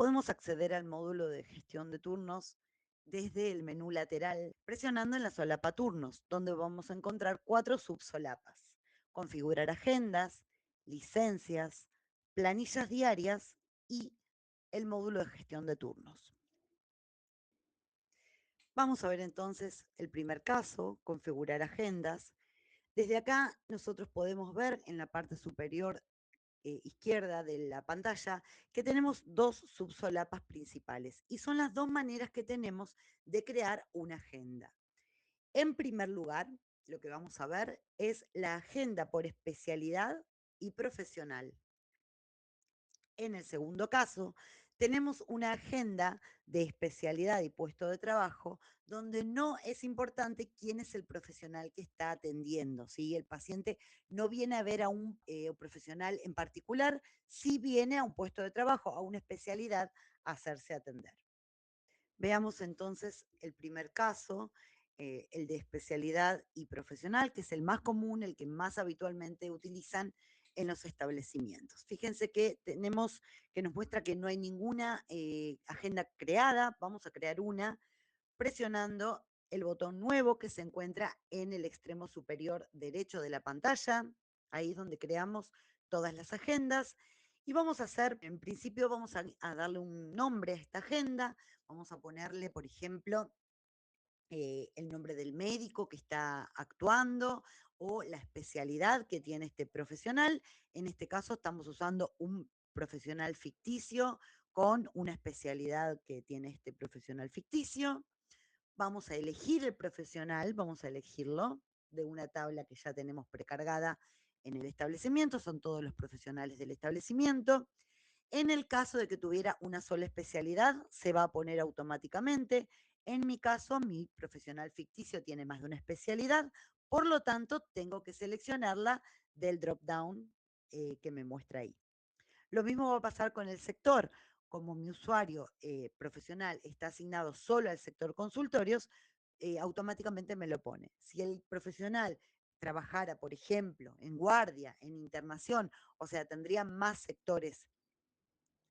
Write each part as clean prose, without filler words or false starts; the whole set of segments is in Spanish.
podemos acceder al módulo de gestión de turnos desde el menú lateral, presionando en la solapa turnos, donde vamos a encontrar 4 subsolapas: configurar agendas, licencias, planillas diarias y el módulo de gestión de turnos. Vamos a ver entonces el primer caso, configurar agendas. Desde acá nosotros podemos ver en la parte superior izquierda de la pantalla que tenemos dos subsolapas principales y son las dos maneras que tenemos de crear una agenda. En primer lugar, lo que vamos a ver es la agenda por especialidad y profesional. En el segundo caso, tenemos una agenda de especialidad y puesto de trabajo donde no es importante quién es el profesional que está atendiendo, ¿sí? El paciente no viene a ver a un profesional en particular, sí viene a un puesto de trabajo, a una especialidad, a hacerse atender. Veamos entonces el primer caso, el de especialidad y profesional, que es el más común, el que más habitualmente utilizan en los establecimientos. Fíjense que tenemos que nos muestra que no hay ninguna agenda creada. Vamos a crear una presionando el botón nuevo que se encuentra en el extremo superior derecho de la pantalla. Ahí es donde creamos todas las agendas. Y vamos a hacer, en principio vamos a darle un nombre a esta agenda. Vamos a ponerle, por ejemplo, el nombre del médico que está actuando o la especialidad que tiene este profesional. En este caso estamos usando un profesional ficticio con una especialidad que tiene este profesional ficticio. Vamos a elegir el profesional, vamos a elegirlo de una tabla que ya tenemos precargada en el establecimiento, son todos los profesionales del establecimiento. En el caso de que tuviera una sola especialidad, se va a poner automáticamente. En mi caso, mi profesional ficticio tiene más de una especialidad, por lo tanto, tengo que seleccionarla del drop down que me muestra ahí. Lo mismo va a pasar con el sector. Como mi usuario profesional está asignado solo al sector consultorios, automáticamente me lo pone. Si el profesional trabajara, por ejemplo, en guardia, en internación, o sea, tendría más sectores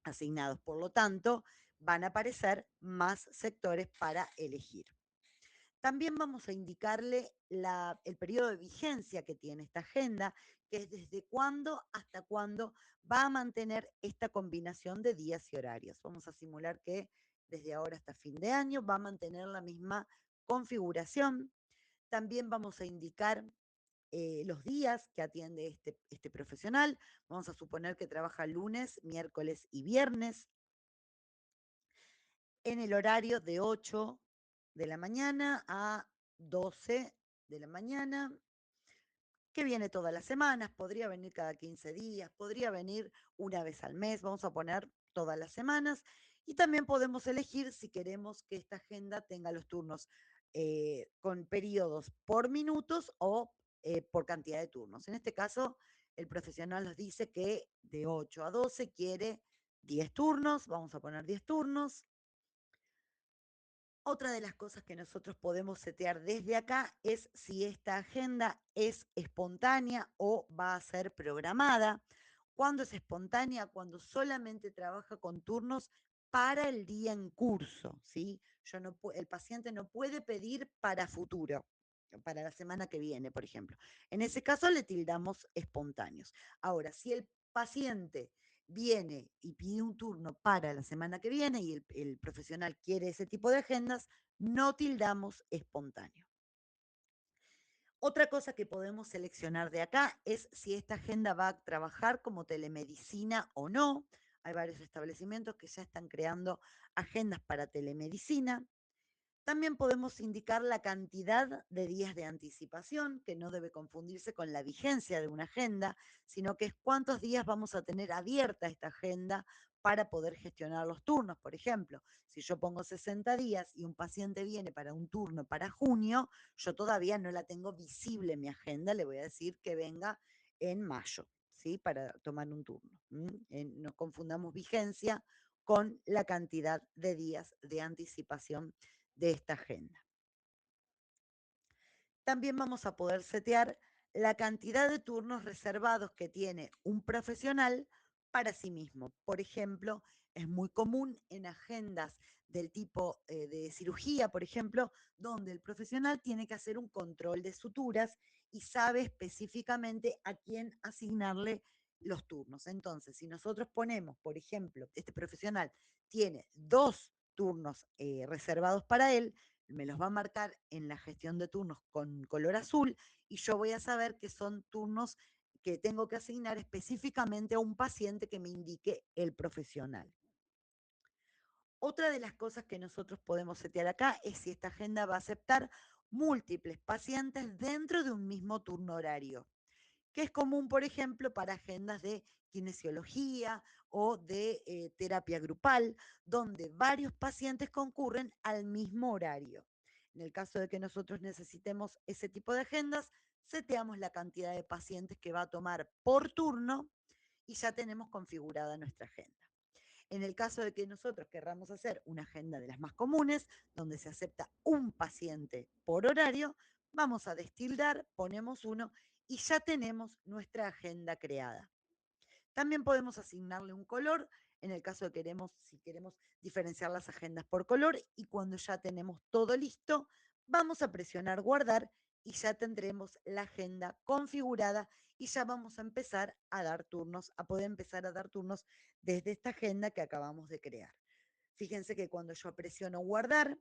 asignados. Por lo tanto, van a aparecer más sectores para elegir. También vamos a indicarle el periodo de vigencia que tiene esta agenda, que es desde cuándo hasta cuándo va a mantener esta combinación de días y horarios. Vamos a simular que desde ahora hasta fin de año va a mantener la misma configuración. También vamos a indicar los días que atiende este profesional. Vamos a suponer que trabaja lunes, miércoles y viernes en el horario de 8 de la mañana a 12 de la mañana, que viene todas las semanas, podría venir cada 15 días, podría venir una vez al mes, vamos a poner todas las semanas. Y también podemos elegir si queremos que esta agenda tenga los turnos con periodos por minutos o por cantidad de turnos. En este caso, el profesional nos dice que de 8 a 12 quiere 10 turnos, vamos a poner 10 turnos. Otra de las cosas que nosotros podemos setear desde acá es si esta agenda es espontánea o va a ser programada. Cuando es espontánea, cuando solamente trabaja con turnos para el día en curso, ¿sí? El paciente no puede pedir para futuro, para la semana que viene, por ejemplo. En ese caso le tildamos espontáneos. Ahora, si el paciente viene y pide un turno para la semana que viene y el profesional quiere ese tipo de agendas, no tildamos espontáneo. Otra cosa que podemos seleccionar de acá es si esta agenda va a trabajar como telemedicina o no. Hay varios establecimientos que ya están creando agendas para telemedicina. También podemos indicar la cantidad de días de anticipación, que no debe confundirse con la vigencia de una agenda, sino que es cuántos días vamos a tener abierta esta agenda para poder gestionar los turnos. Por ejemplo, si yo pongo 60 días y un paciente viene para un turno para junio, yo todavía no la tengo visible en mi agenda, le voy a decir que venga en mayo, ¿sí? Para tomar un turno. No confundamos vigencia con la cantidad de días de anticipación de esta agenda. También vamos a poder setear la cantidad de turnos reservados que tiene un profesional para sí mismo. Por ejemplo, Es muy común en agendas del tipo de cirugía, por ejemplo, donde el profesional tiene que hacer un control de suturas y sabe específicamente a quién asignarle los turnos. Entonces, si nosotros ponemos, por ejemplo, este profesional tiene 2 turnos reservados para él, me los va a marcar en la gestión de turnos con color azul y yo voy a saber que son turnos que tengo que asignar específicamente a un paciente que me indique el profesional. Otra de las cosas que nosotros podemos setear acá es si esta agenda va a aceptar múltiples pacientes dentro de un mismo turno horario, que es común, por ejemplo, para agendas de kinesiología o de terapia grupal, donde varios pacientes concurren al mismo horario. En el caso de que nosotros necesitemos ese tipo de agendas, seteamos la cantidad de pacientes que va a tomar por turno y ya tenemos configurada nuestra agenda. En el caso de que nosotros querramos hacer una agenda de las más comunes, donde se acepta un paciente por horario, vamos a destildar, ponemos uno y ya tenemos nuestra agenda creada. También podemos asignarle un color en el caso de si queremos diferenciar las agendas por color y cuando ya tenemos todo listo, vamos a presionar guardar y ya tendremos la agenda configurada y ya vamos a empezar a dar turnos, a poder empezar a dar turnos desde esta agenda que acabamos de crear. Fíjense que cuando yo presiono guardar,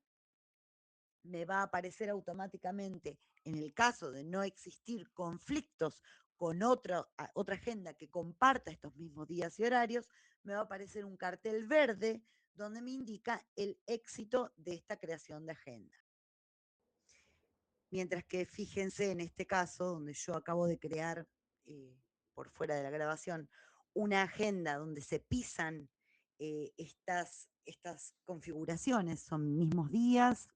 me va a aparecer automáticamente, en el caso de no existir conflictos con otra agenda que comparta estos mismos días y horarios, me va a aparecer un cartel verde donde me indica el éxito de esta creación de agenda. Mientras que fíjense en este caso, donde yo acabo de crear, por fuera de la grabación, una agenda donde se pisan estas configuraciones, son mismos días,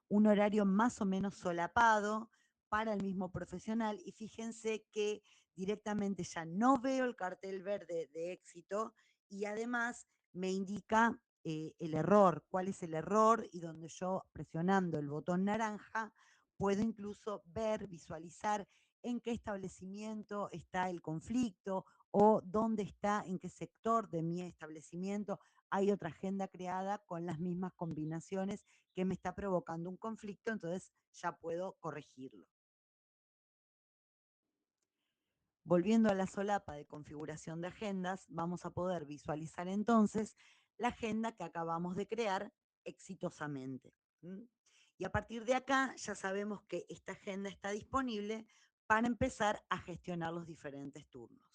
un horario más o menos solapado para el mismo profesional y fíjense que directamente ya no veo el cartel verde de éxito y además me indica el error, cuál es el error y donde yo presionando el botón naranja puedo incluso ver, visualizar en qué establecimiento está el conflicto o dónde está, en qué sector de mi establecimiento hay otra agenda creada con las mismas combinaciones que me está provocando un conflicto, entonces ya puedo corregirlo. Volviendo a la solapa de configuración de agendas, vamos a poder visualizar entonces la agenda que acabamos de crear exitosamente. Y a partir de acá ya sabemos que esta agenda está disponible para empezar a gestionar los diferentes turnos.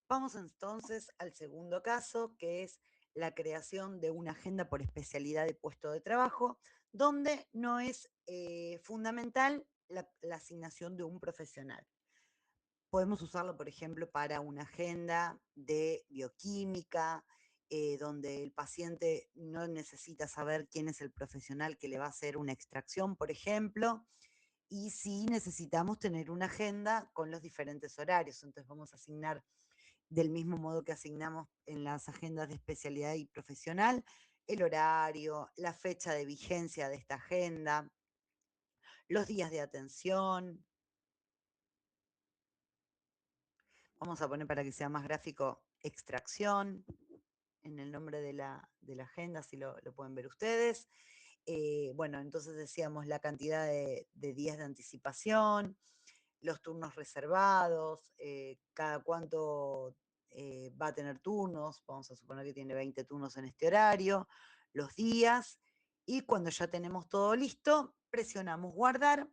Vamos entonces al segundo caso, que es la creación de una agenda por especialidad de puesto de trabajo, donde no es fundamental la asignación de un profesional. Podemos usarlo, por ejemplo, para una agenda de bioquímica, donde el paciente no necesita saber quién es el profesional que le va a hacer una extracción, por ejemplo, y sí necesitamos tener una agenda con los diferentes horarios. Entonces vamos a asignar del mismo modo que asignamos en las agendas de especialidad y profesional, el horario, la fecha de vigencia de esta agenda, los días de atención. Vamos a poner para que sea más gráfico, extracción, en el nombre de la agenda, así lo pueden ver ustedes. Bueno, entonces decíamos la cantidad de días de anticipación, los turnos reservados, cada cuánto va a tener turnos, vamos a suponer que tiene 20 turnos en este horario, los días, y cuando ya tenemos todo listo, presionamos guardar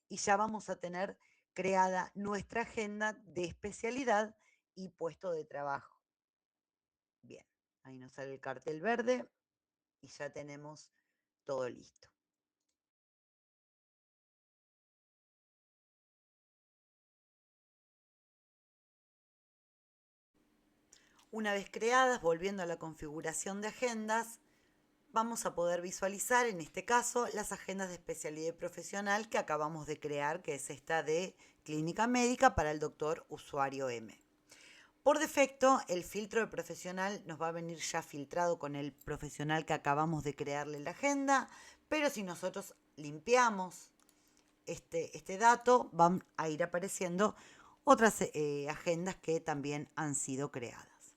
y ya vamos a tener creada nuestra agenda de especialidad y puesto de trabajo. Bien, ahí nos sale el cartel verde y ya tenemos todo listo. Una vez creadas, volviendo a la configuración de agendas, vamos a poder visualizar, en este caso, las agendas de especialidad profesional que acabamos de crear, que es esta de clínica médica para el doctor usuario M. Por defecto, el filtro de profesional nos va a venir ya filtrado con el profesional que acabamos de crearle la agenda, pero si nosotros limpiamos este dato, van a ir apareciendo otras agendas que también han sido creadas.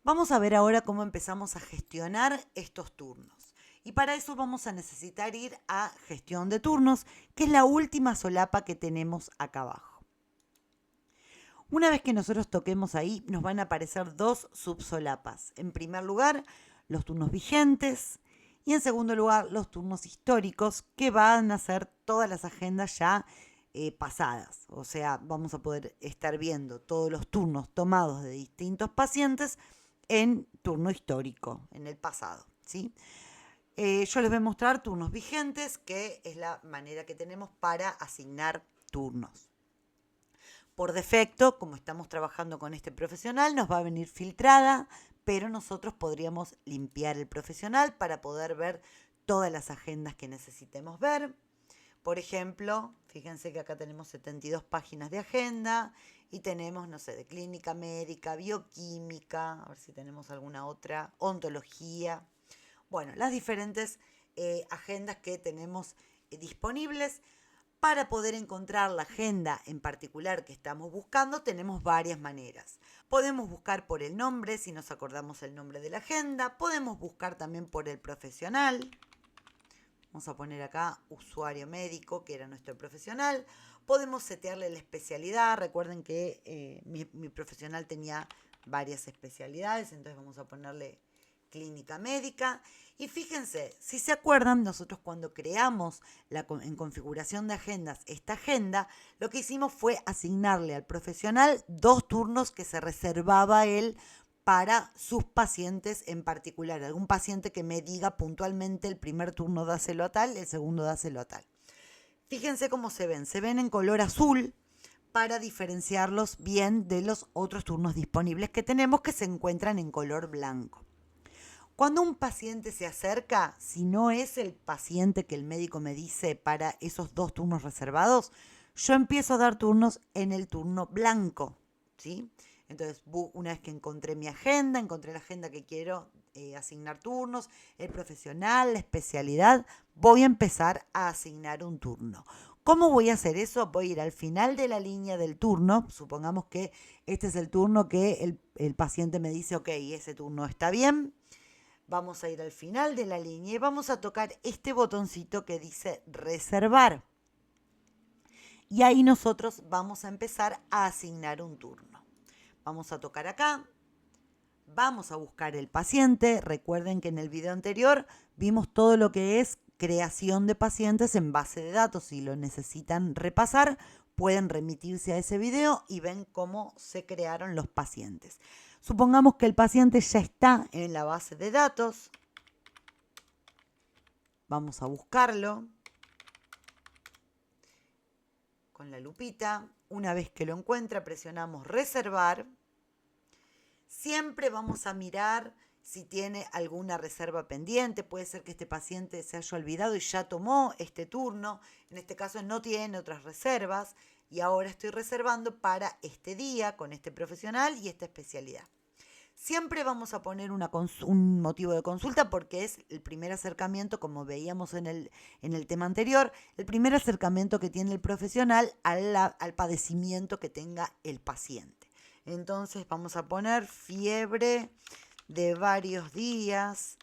Vamos a ver ahora cómo empezamos a gestionar estos turnos. Y para eso vamos a necesitar ir a gestión de turnos, que es la última solapa que tenemos acá abajo. Una vez que nosotros toquemos ahí, nos van a aparecer dos subsolapas. En primer lugar, los turnos vigentes y en segundo lugar, los turnos históricos, que van a ser todas las agendas ya pasadas. O sea, vamos a poder estar viendo todos los turnos tomados de distintos pacientes en turno histórico, en el pasado, ¿sí? Yo les voy a mostrar turnos vigentes, que es la manera que tenemos para asignar turnos. Por defecto, como estamos trabajando con este profesional, nos va a venir filtrada, pero nosotros podríamos limpiar el profesional para poder ver todas las agendas que necesitemos ver. Por ejemplo, fíjense que acá tenemos 72 páginas de agenda y tenemos, no sé, de clínica médica, bioquímica, a ver si tenemos alguna otra, ontología. Bueno, las diferentes agendas que tenemos disponibles. Para poder encontrar la agenda en particular que estamos buscando, tenemos varias maneras. Podemos buscar por el nombre, si nos acordamos el nombre de la agenda. Podemos buscar también por el profesional. Vamos a poner acá usuario médico, que era nuestro profesional. Podemos setearle la especialidad. Recuerden que mi profesional tenía varias especialidades, entonces vamos a ponerle clínica médica. Y fíjense, si se acuerdan, nosotros cuando creamos en configuración de agendas esta agenda, lo que hicimos fue asignarle al profesional 2 turnos que se reservaba él para sus pacientes en particular. Algún paciente que me diga puntualmente el primer turno dáselo a tal, el segundo dáselo a tal. Fíjense cómo se ven en color azul para diferenciarlos bien de los otros turnos disponibles que tenemos que se encuentran en color blanco. Cuando un paciente se acerca, si no es el paciente que el médico me dice para esos 2 turnos reservados, yo empiezo a dar turnos en el turno blanco, ¿sí? Entonces, una vez que encontré mi agenda, encontré la agenda que quiero asignar turnos, el profesional, la especialidad, voy a empezar a asignar un turno. ¿Cómo voy a hacer eso? Voy a ir al final de la línea del turno. Supongamos que este es el turno que el paciente me dice, ok, ese turno está bien. Vamos a ir al final de la línea y vamos a tocar este botoncito que dice reservar. Y ahí nosotros vamos a empezar a asignar un turno. Vamos a tocar acá. Vamos a buscar el paciente. Recuerden que en el video anterior vimos todo lo que es creación de pacientes en base de datos. Si lo necesitan repasar, pueden remitirse a ese video y ven cómo se crearon los pacientes. Supongamos que el paciente ya está en la base de datos. Vamos a buscarlo con la lupita. Una vez que lo encuentra, presionamos reservar. Siempre vamos a mirar si tiene alguna reserva pendiente. Puede ser que este paciente se haya olvidado y ya tomó este turno. En este caso no tiene otras reservas y ahora estoy reservando para este día con este profesional y esta especialidad. Siempre vamos a poner un motivo de consulta porque es el primer acercamiento, como veíamos en el tema anterior, el primer acercamiento que tiene el profesional al padecimiento que tenga el paciente. Entonces vamos a poner fiebre de varios días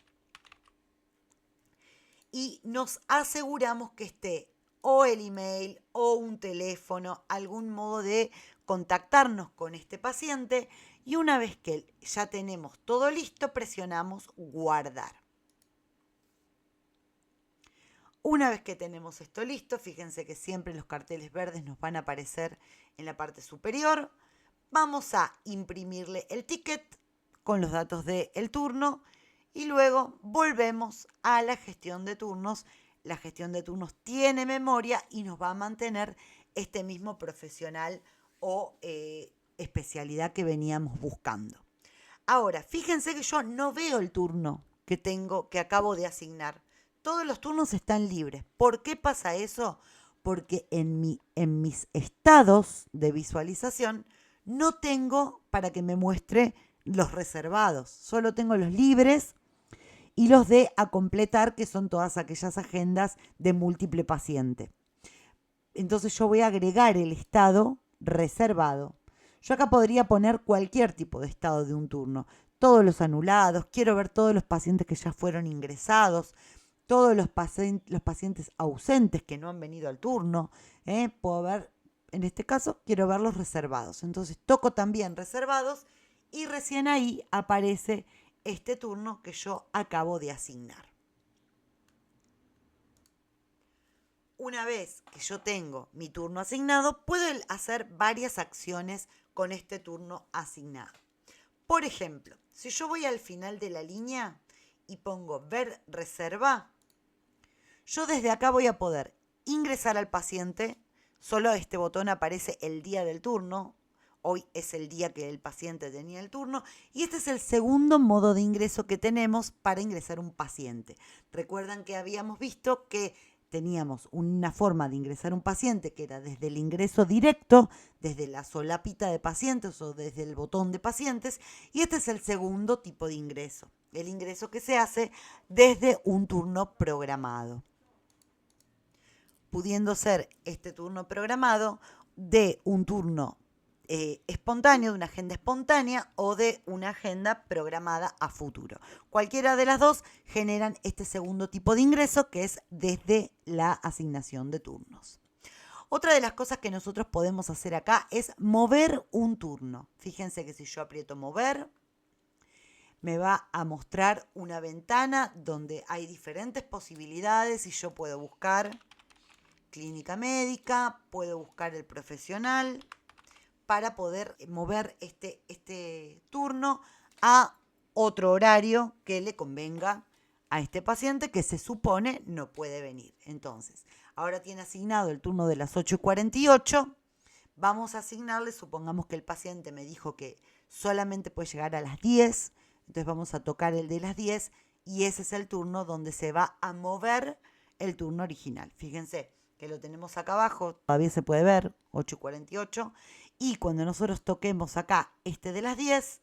y nos aseguramos que esté o el email o un teléfono, algún modo de contactarnos con este paciente. Y una vez que ya tenemos todo listo, presionamos guardar. Una vez que tenemos esto listo, fíjense que siempre los carteles verdes nos van a aparecer en la parte superior. Vamos a imprimirle el ticket con los datos del turno y luego volvemos a la gestión de turnos. La gestión de turnos tiene memoria y nos va a mantener este mismo profesional o especialidad que veníamos buscando. Ahora, fíjense que yo no veo el turno que acabo de asignar. Todos los turnos están libres. ¿Por qué pasa eso? Porque en mis estados de visualización no tengo para que me muestre los reservados. Solo tengo los libres y los de a completar, que son todas aquellas agendas de múltiple paciente. Entonces yo voy a agregar el estado reservado. Yo acá podría poner cualquier tipo de estado de un turno. Todos los anulados, quiero ver todos los pacientes que ya fueron ingresados, todos los pacientes ausentes que no han venido al turno. Puedo ver, en este caso, quiero ver los reservados. Entonces toco también reservados y recién ahí aparece este turno que yo acabo de asignar. Una vez que yo tengo mi turno asignado, puedo hacer varias acciones con este turno asignado. Por ejemplo, si yo voy al final de la línea y pongo ver reserva, yo desde acá voy a poder ingresar al paciente. Solo este botón aparece el día del turno. Hoy es el día que el paciente tenía el turno. Y este es el segundo modo de ingreso que tenemos para ingresar un paciente. Recuerdan que habíamos visto que teníamos una forma de ingresar un paciente que era desde el ingreso directo, desde la solapita de pacientes o desde el botón de pacientes. Y este es el segundo tipo de ingreso. El ingreso que se hace desde un turno programado, pudiendo ser este turno programado de un turno espontáneo, de una agenda espontánea o de una agenda programada a futuro. Cualquiera de las dos generan este segundo tipo de ingreso, que es desde la asignación de turnos. Otra de las cosas que nosotros podemos hacer acá es mover un turno. Fíjense que si yo aprieto mover, me va a mostrar una ventana donde hay diferentes posibilidades y yo puedo buscar clínica médica, puedo buscar el profesional para poder mover este turno a otro horario que le convenga a este paciente que se supone no puede venir. Entonces, ahora tiene asignado el turno de las 8:48. Vamos a asignarle, supongamos que el paciente me dijo que solamente puede llegar a las 10. Entonces vamos a tocar el de las 10 y ese es el turno donde se va a mover el turno original. Fíjense que lo tenemos acá abajo, todavía se puede ver, 8:48. Y cuando nosotros toquemos acá este de las 10,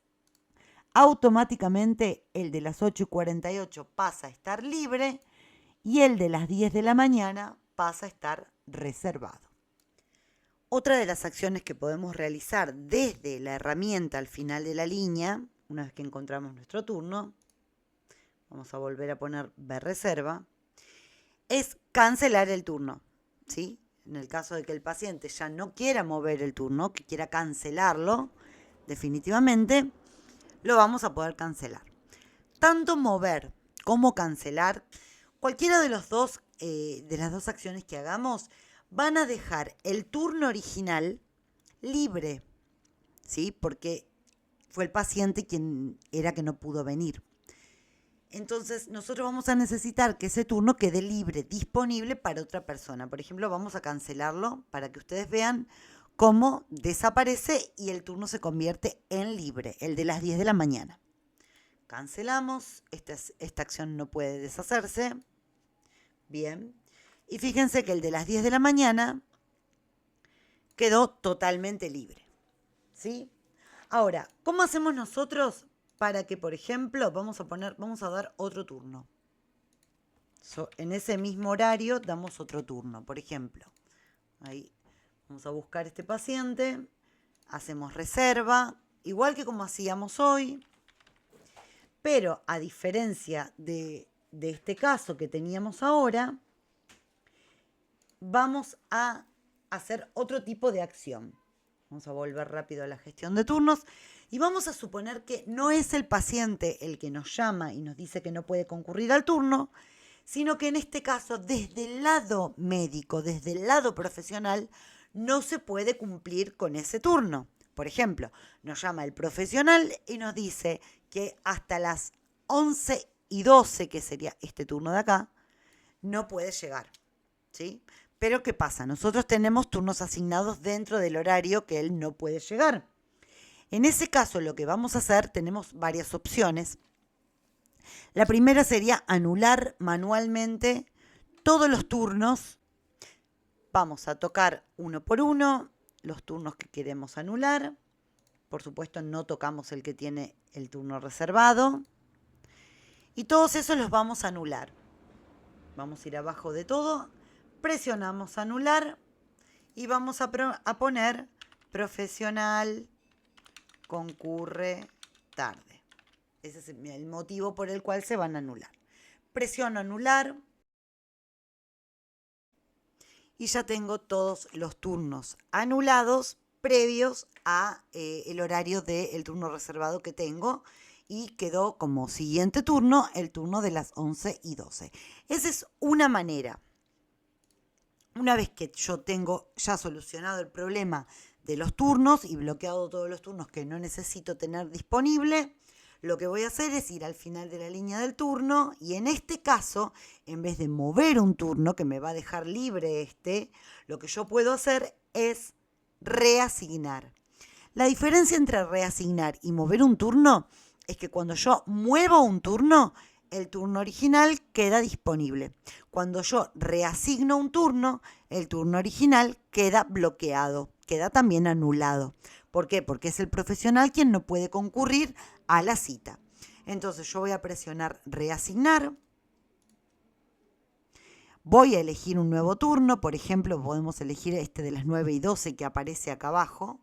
automáticamente el de las 8:48 pasa a estar libre y el de las 10 de la mañana pasa a estar reservado. Otra de las acciones que podemos realizar desde la herramienta al final de la línea, una vez que encontramos nuestro turno, vamos a volver a poner ver reserva, es cancelar el turno, ¿sí? En el caso de que el paciente ya no quiera mover el turno, que quiera cancelarlo, definitivamente, lo vamos a poder cancelar. Tanto mover como cancelar, cualquiera de las dos acciones que hagamos, van a dejar el turno original libre, ¿sí? Porque fue el paciente quien era que no pudo venir. Entonces, nosotros vamos a necesitar que ese turno quede libre, disponible para otra persona. Por ejemplo, vamos a cancelarlo para que ustedes vean cómo desaparece y el turno se convierte en libre, el de las 10 de la mañana. Cancelamos, esta acción no puede deshacerse. Bien. Y fíjense que el de las 10 de la mañana quedó totalmente libre, ¿sí? Ahora, ¿cómo hacemos nosotros para que, por ejemplo, vamos a dar otro turno? En ese mismo horario damos otro turno, por ejemplo. Ahí vamos a buscar este paciente, hacemos reserva, igual que como hacíamos hoy, pero a diferencia de este caso que teníamos ahora, vamos a hacer otro tipo de acción. Vamos a volver rápido a la gestión de turnos y vamos a suponer que no es el paciente el que nos llama y nos dice que no puede concurrir al turno, sino que en este caso, desde el lado médico, desde el lado profesional, no se puede cumplir con ese turno. Por ejemplo, nos llama el profesional y nos dice que hasta las 11:12, que sería este turno de acá, no puede llegar, ¿sí? Pero ¿qué pasa? Nosotros tenemos turnos asignados dentro del horario que él no puede llegar. En ese caso, lo que vamos a hacer, tenemos varias opciones. La primera sería anular manualmente todos los turnos. Vamos a tocar uno por uno los turnos que queremos anular. Por supuesto, no tocamos el que tiene el turno reservado. Y todos esos los vamos a anular. Vamos a ir abajo de todo. Presionamos anular y vamos a poner profesional concurre tarde. Ese es el motivo por el cual se van a anular. Presiono anular y ya tengo todos los turnos anulados previos a el horario del turno reservado que tengo, y quedó como siguiente turno el turno de las 11:12. Esa es una manera. Una vez que yo tengo ya solucionado el problema de los turnos y bloqueado todos los turnos que no necesito tener disponible, lo que voy a hacer es ir al final de la línea del turno y en este caso, en vez de mover un turno que me va a dejar libre lo que yo puedo hacer es reasignar. La diferencia entre reasignar y mover un turno es que cuando yo muevo un turno, el turno original queda disponible. Cuando yo reasigno un turno, el turno original queda bloqueado, queda también anulado. ¿Por qué? Porque es el profesional quien no puede concurrir a la cita. Entonces yo voy a presionar reasignar. Voy a elegir un nuevo turno. Por ejemplo, podemos elegir este de las 9:12 que aparece acá abajo.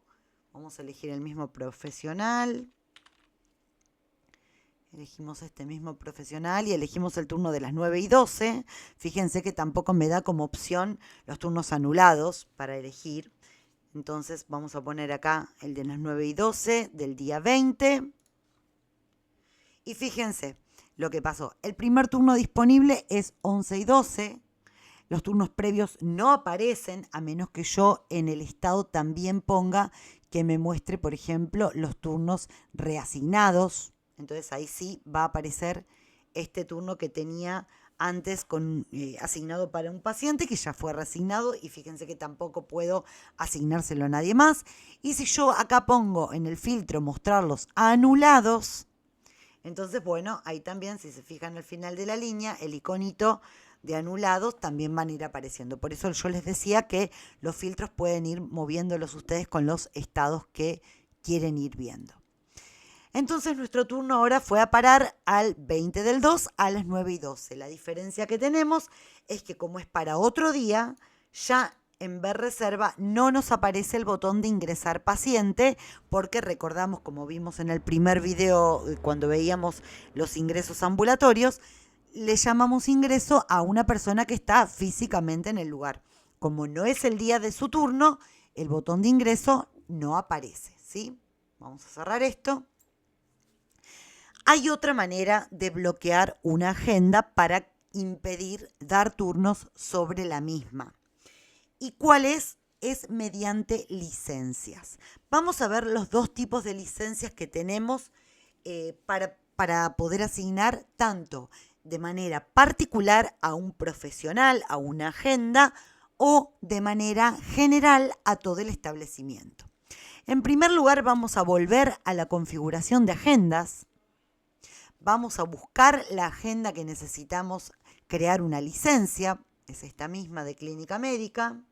Vamos a elegir el mismo profesional. Elegimos este mismo profesional y elegimos el turno de las 9:12. Fíjense que tampoco me da como opción los turnos anulados para elegir. Entonces vamos a poner acá el de las 9:12 del día 20. Y fíjense lo que pasó. El primer turno disponible es 11:12. Los turnos previos no aparecen a menos que yo en el estado también ponga que me muestre, por ejemplo, los turnos reasignados. Entonces ahí sí va a aparecer este turno que tenía antes asignado para un paciente que ya fue reasignado, y fíjense que tampoco puedo asignárselo a nadie más. Y si yo acá pongo en el filtro mostrarlos anulados, entonces bueno, ahí también, si se fijan al final de la línea, el iconito de anulados también van a ir apareciendo. Por eso yo les decía que los filtros pueden ir moviéndolos ustedes con los estados que quieren ir viendo. Entonces nuestro turno ahora fue a parar al 20/2 a las 9:12. La diferencia que tenemos es que como es para otro día, ya en ver reserva no nos aparece el botón de ingresar paciente, porque recordamos, como vimos en el primer video cuando veíamos los ingresos ambulatorios, le llamamos ingreso a una persona que está físicamente en el lugar. Como no es el día de su turno, el botón de ingreso no aparece, ¿sí? Vamos a cerrar esto. Hay otra manera de bloquear una agenda para impedir dar turnos sobre la misma. ¿Y cuál es? Es mediante licencias. Vamos a ver los dos tipos de licencias que tenemos para poder asignar tanto de manera particular a un profesional, a una agenda, o de manera general a todo el establecimiento. En primer lugar, vamos a volver a la configuración de agendas. Vamos a buscar la agenda que necesitamos crear una licencia, es esta misma de clínica médica.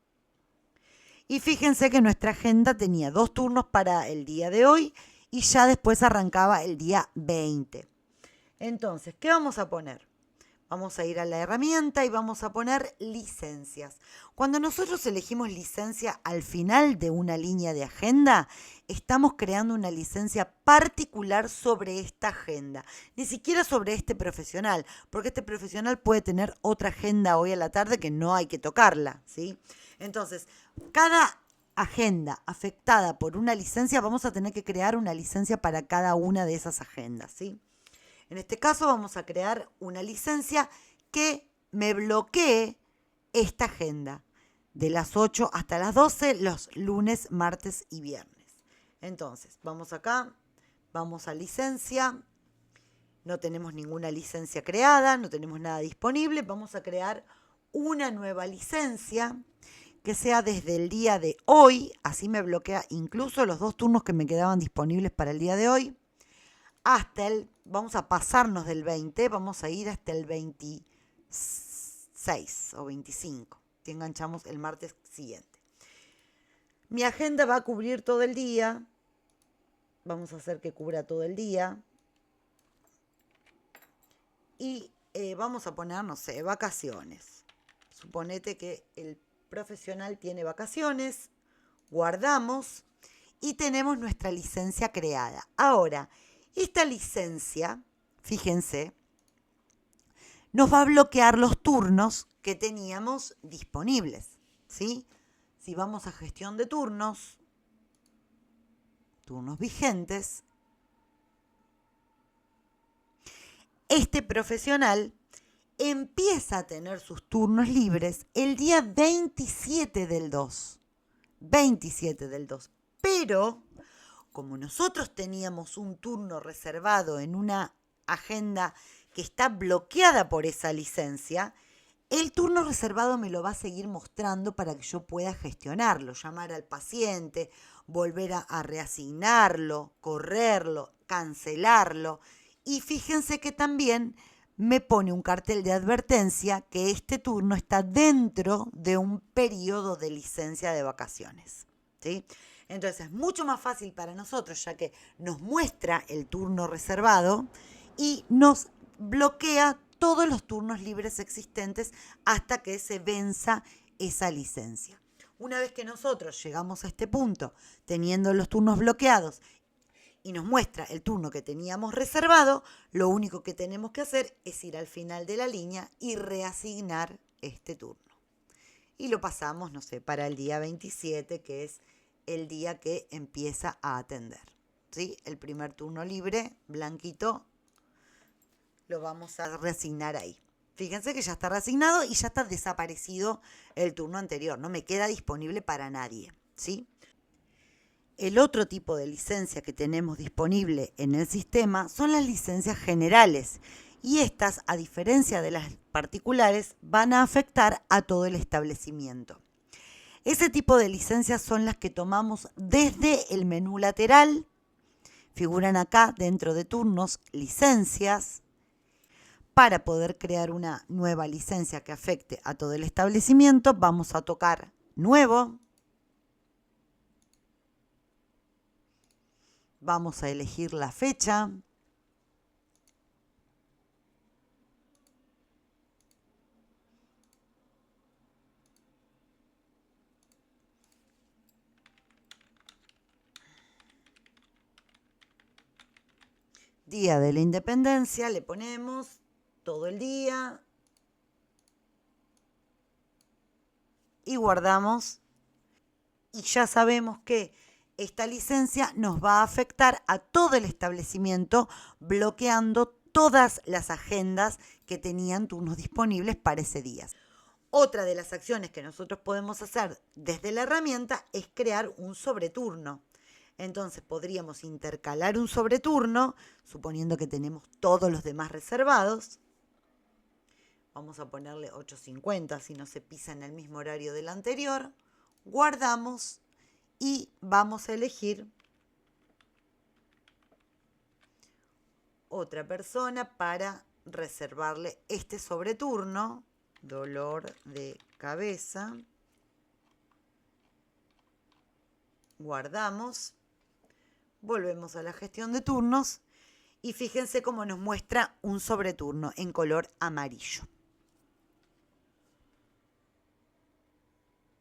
Y fíjense que nuestra agenda tenía 2 turnos para el día de hoy y ya después arrancaba el día 20. Entonces, ¿qué vamos a poner? Vamos a ir a la herramienta y vamos a poner licencias. Cuando nosotros elegimos licencia al final de una línea de agenda, estamos creando una licencia particular sobre esta agenda, ni siquiera sobre este profesional, porque este profesional puede tener otra agenda hoy a la tarde que no hay que tocarla, ¿sí? Entonces, cada agenda afectada por una licencia, vamos a tener que crear una licencia para cada una de esas agendas, ¿sí? En este caso vamos a crear una licencia que me bloquee esta agenda de las 8 hasta las 12 los lunes, martes y viernes. Entonces, vamos acá, vamos a licencia, no tenemos ninguna licencia creada, no tenemos nada disponible, vamos a crear una nueva licencia que sea desde el día de hoy, así me bloquea incluso los 2 turnos que me quedaban disponibles para el día de hoy, vamos a pasarnos del 20, vamos a ir hasta el 26 o 25, que enganchamos el martes siguiente. Mi agenda va a cubrir todo el día, vamos a hacer que cubra todo el día, y vamos a poner, no sé, vacaciones. Suponete que el profesional tiene vacaciones, guardamos. y tenemos nuestra licencia creada. Ahora, esta licencia, fíjense, nos va a bloquear los turnos que teníamos disponibles, ¿sí? Si vamos a gestión de turnos vigentes, este profesional empieza a tener sus turnos libres el día 27 del 2. 27 del 2. Pero, como nosotros teníamos un turno reservado en una agenda que está bloqueada por esa licencia, el turno reservado me lo va a seguir mostrando para que yo pueda gestionarlo, llamar al paciente, volver a reasignarlo, correrlo, cancelarlo. Y fíjense que también me pone un cartel de advertencia que este turno está dentro de un periodo de licencia de vacaciones, ¿sí? Entonces es mucho más fácil para nosotros, ya que nos muestra el turno reservado y nos bloquea todos los turnos libres existentes hasta que se venza esa licencia. Una vez que nosotros llegamos a este punto, teniendo los turnos bloqueados y nos muestra el turno que teníamos reservado, lo único que tenemos que hacer es ir al final de la línea y reasignar este turno. Y lo pasamos, no sé, para el día 27, que es el día que empieza a atender, ¿sí? El primer turno libre, blanquito, lo vamos a reasignar ahí. Fíjense que ya está reasignado y ya está desaparecido el turno anterior, no me queda disponible para nadie, ¿sí? El otro tipo de licencia que tenemos disponible en el sistema son las licencias generales y estas, a diferencia de las particulares, van a afectar a todo el establecimiento. Ese tipo de licencias son las que tomamos desde el menú lateral, figuran acá dentro de turnos, licencias. Para poder crear una nueva licencia que afecte a todo el establecimiento, vamos a tocar Nuevo. Vamos a elegir la fecha. Día de la Independencia, le ponemos todo el día y guardamos. Y ya sabemos que esta licencia nos va a afectar a todo el establecimiento, bloqueando todas las agendas que tenían turnos disponibles para ese día. Otra de las acciones que nosotros podemos hacer desde la herramienta es crear un sobreturno. Entonces podríamos intercalar un sobreturno, suponiendo que tenemos todos los demás reservados. Vamos a ponerle 8:50 si no se pisa en el mismo horario del anterior. Guardamos y vamos a elegir otra persona para reservarle este sobreturno, dolor de cabeza. Guardamos, volvemos a la gestión de turnos y fíjense cómo nos muestra un sobreturno en color amarillo.